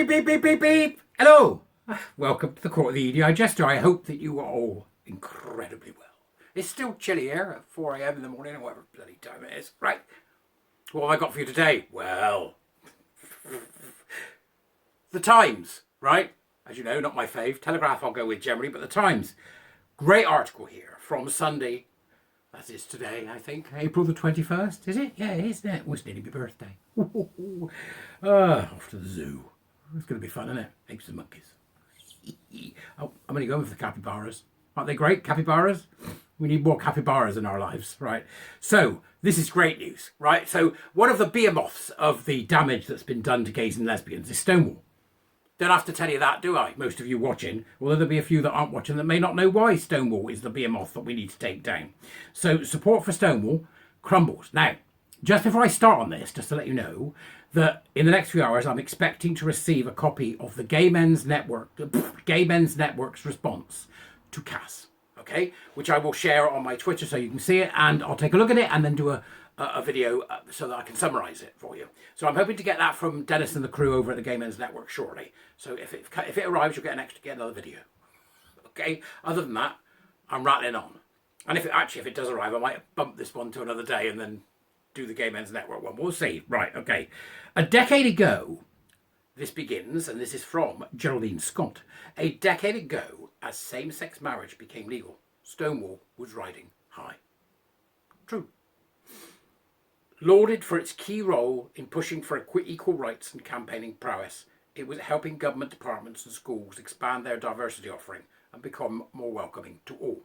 beep, beep, beep, beep, beep. Hello. Welcome to the Court of the Edijester. I hope that you are all incredibly well. It's still chilly here at 4 a.m. in the morning or whatever bloody time it is. Right. What have I got for you today? Well, the Times, right? As you know, not my fave. Telegraph I'll go with generally, but the Times. Great article here from Sunday. That is today, I think. April the 21st, is it? Yeah, it is, isn't it? It was nearly my birthday. Off to the zoo. It's going to be fun, isn't it? Apes and monkeys. Oh, I'm only going for the capybaras. Aren't they great, capybaras? We need more capybaras in our lives, right? So, this is great news, right? So, one of the behemoths of the damage that's been done to gays and lesbians is Stonewall. Don't have to tell you that, do I? Most of you watching, although there'll be a few that aren't watching that may not know why Stonewall is the behemoth that we need to take down. So support for Stonewall crumbles. Now, just before I start on this, just to let you know that in the next few hours, I'm expecting to receive a copy of the Gay Men's Network's response to Cass, okay? Which I will share on my Twitter so you can see it, and I'll take a look at it and then do a video so that I can summarise it for you. So I'm hoping to get that from Dennis and the crew over at the Gay Men's Network shortly. So if it arrives, you'll get another video. Okay. Other than that, I'm rattling on. And if it does arrive, I might bump this one to another day and then do the Gay Men's Network one. We'll see. Right. Okay. A decade ago, this begins, and this is from Geraldine Scott. A decade ago, as same-sex marriage became legal, Stonewall was riding high. True. Lauded for its key role in pushing for equal rights and campaigning prowess, it was helping government departments and schools expand their diversity offering and become more welcoming to all.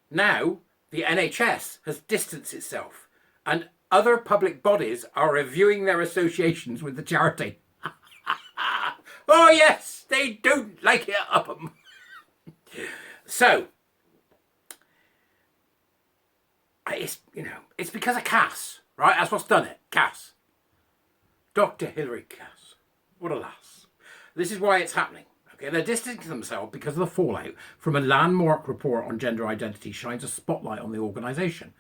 Now, the NHS has distanced itself and other public bodies are reviewing their associations with the charity. Oh yes, they don't like it up 'em. So, it's because of Cass, right? That's what's done it. Cass. Dr. Hilary Cass. What a lass. This is why it's happening. Okay, they're distancing themselves because of the fallout from a landmark report on gender identity shines a spotlight on the organisation.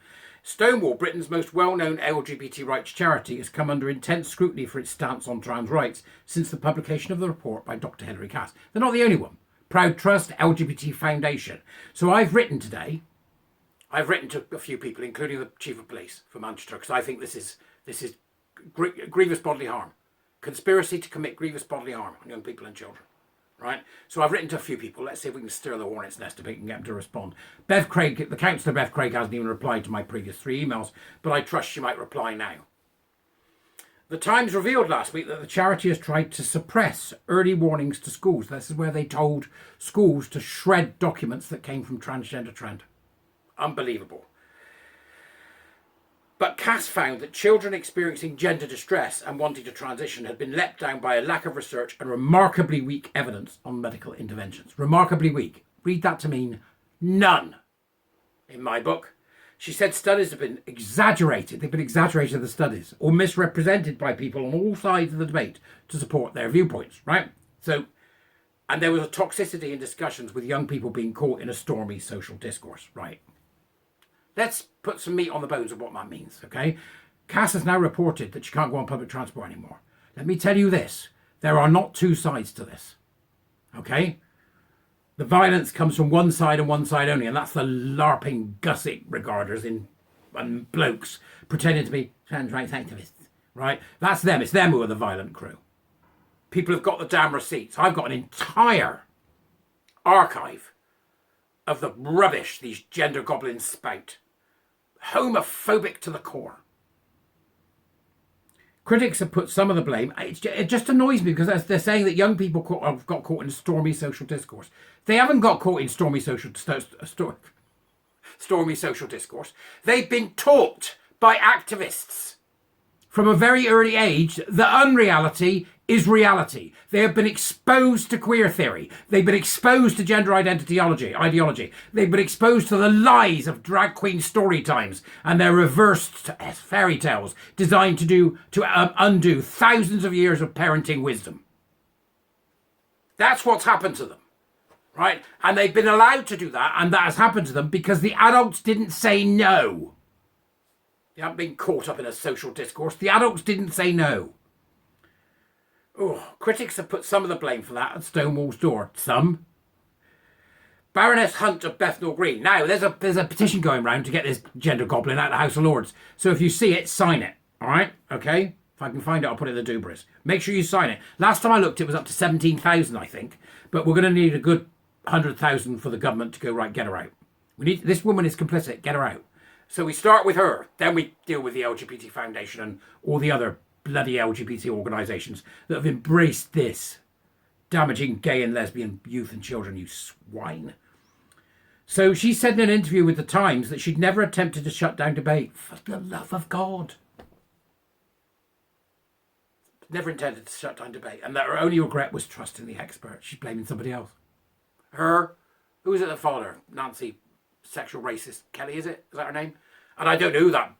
Stonewall, Britain's most well-known LGBT rights charity, has come under intense scrutiny for its stance on trans rights since the publication of the report by Dr. Hilary Cass. They're not the only one. Proud Trust, LGBT Foundation. So I've written to a few people, including the Chief of Police for Manchester, because I think this is grievous bodily harm. Conspiracy to commit grievous bodily harm on young people and children. Right? So I've written to a few people. Let's see if we can stir the hornet's nest a bit and get them to respond. Bev Craig, the councillor Bev Craig, hasn't even replied to my previous 3 emails, but I trust she might reply now. The Times revealed last week that the charity has tried to suppress early warnings to schools. This is where they told schools to shred documents that came from Transgender Trend. Unbelievable. But Cass found that children experiencing gender distress and wanting to transition had been let down by a lack of research and remarkably weak evidence on medical interventions. Remarkably weak. Read that to mean none in my book. She said studies have been exaggerated. They've been exaggerated, the studies, or misrepresented by people on all sides of the debate to support their viewpoints, right? So, and there was a toxicity in discussions with young people being caught in a stormy social discourse, right? Let's put some meat on the bones of what that means, okay? Cass has now reported that she can't go on public transport anymore. Let me tell you this. There are not two sides to this, okay? The violence comes from one side and one side only, and that's the LARPing gusset regarders and blokes pretending to be trans rights activists, right? That's them. It's them who are the violent crew. People have got the damn receipts. I've got an entire archive of the rubbish these gender goblins spout. Homophobic to the core. Critics have put some of the blame. It just annoys me because they're saying that young people have got caught in stormy social discourse. They haven't got caught in stormy social discourse. They've been taught by activists from a very early age that unreality is reality. They have been exposed to queer theory. They've been exposed to gender ideology. They've been exposed to the lies of drag queen story times and their reversed fairy tales designed to undo thousands of years of parenting wisdom. That's what's happened to them, right? And they've been allowed to do that, and that has happened to them because the adults didn't say no. They haven't been caught up in a social discourse. The adults didn't say no. Oh, critics have put some of the blame for that at Stonewall's door. Some. Baroness Hunt of Bethnal Green. Now, there's a petition going round to get this gender goblin out of the House of Lords. So if you see it, sign it. All right? Okay? If I can find it, I'll put it in the Dubras. Make sure you sign it. Last time I looked, it was up to 17,000, I think. But we're going to need a good 100,000 for the government to go, right, get her out. This woman is complicit. Get her out. So we start with her. Then we deal with the LGBT Foundation and all the other bloody LGBT organisations that have embraced this. Damaging gay and lesbian youth and children, you swine. So she said in an interview with The Times that she'd never attempted to shut down debate. For the love of God. Never intended to shut down debate. And that her only regret was trusting the expert. She's blaming somebody else. Her, who is it that followed her? Nancy, sexual racist Kelly, is it? Is that her name? And I don't know who that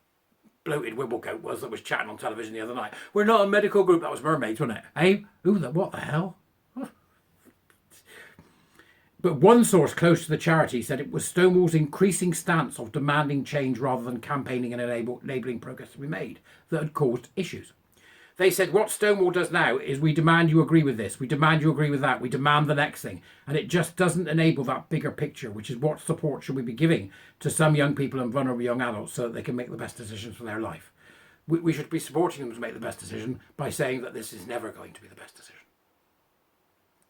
bloated wibblecoat was that was chatting on television the other night. We're not a medical group. That was Mermaids, wasn't it? Hey, what the hell? But one source close to the charity said it was Stonewall's increasing stance of demanding change rather than campaigning and enabling progress to be made that had caused issues. They said what Stonewall does now is we demand you agree with this, we demand you agree with that, we demand the next thing. And it just doesn't enable that bigger picture, which is what support should we be giving to some young people and vulnerable young adults so that they can make the best decisions for their life. We should be supporting them to make the best decision by saying that this is never going to be the best decision.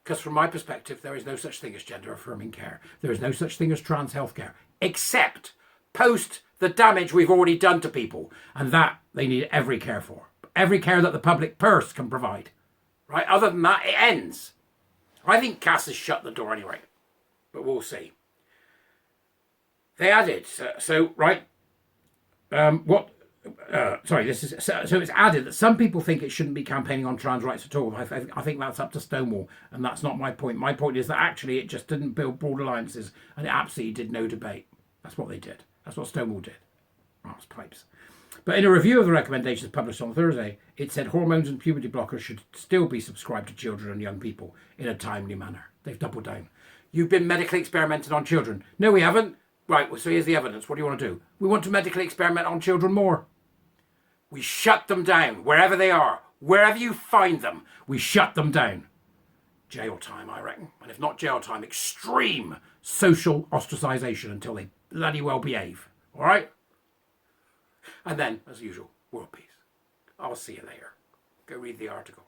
Because from my perspective, there is no such thing as gender-affirming care. There is no such thing as trans healthcare, except post the damage we've already done to people. And that they need every care for. Every care that the public purse can provide. Right? Other than that, it ends. I think Cass has shut the door anyway. But we'll see. They added, so it's added that some people think it shouldn't be campaigning on trans rights at all. I think that's up to Stonewall, and that's not my point. My point is that actually it just didn't build broad alliances, and it absolutely did no debate. That's what they did. That's what Stonewall did. Asspipes. But in a review of the recommendations published on Thursday, it said hormones and puberty blockers should still be subscribed to children and young people in a timely manner. They've doubled down. You've been medically experimented on children. No, we haven't. Right, well, so here's the evidence. What do you want to do? We want to medically experiment on children more. We shut them down, wherever they are. Wherever you find them, we shut them down. Jail time, I reckon. And if not jail time, extreme social ostracisation until they bloody well behave. All right? And then, as usual, world peace. I'll see you later. Go read the article.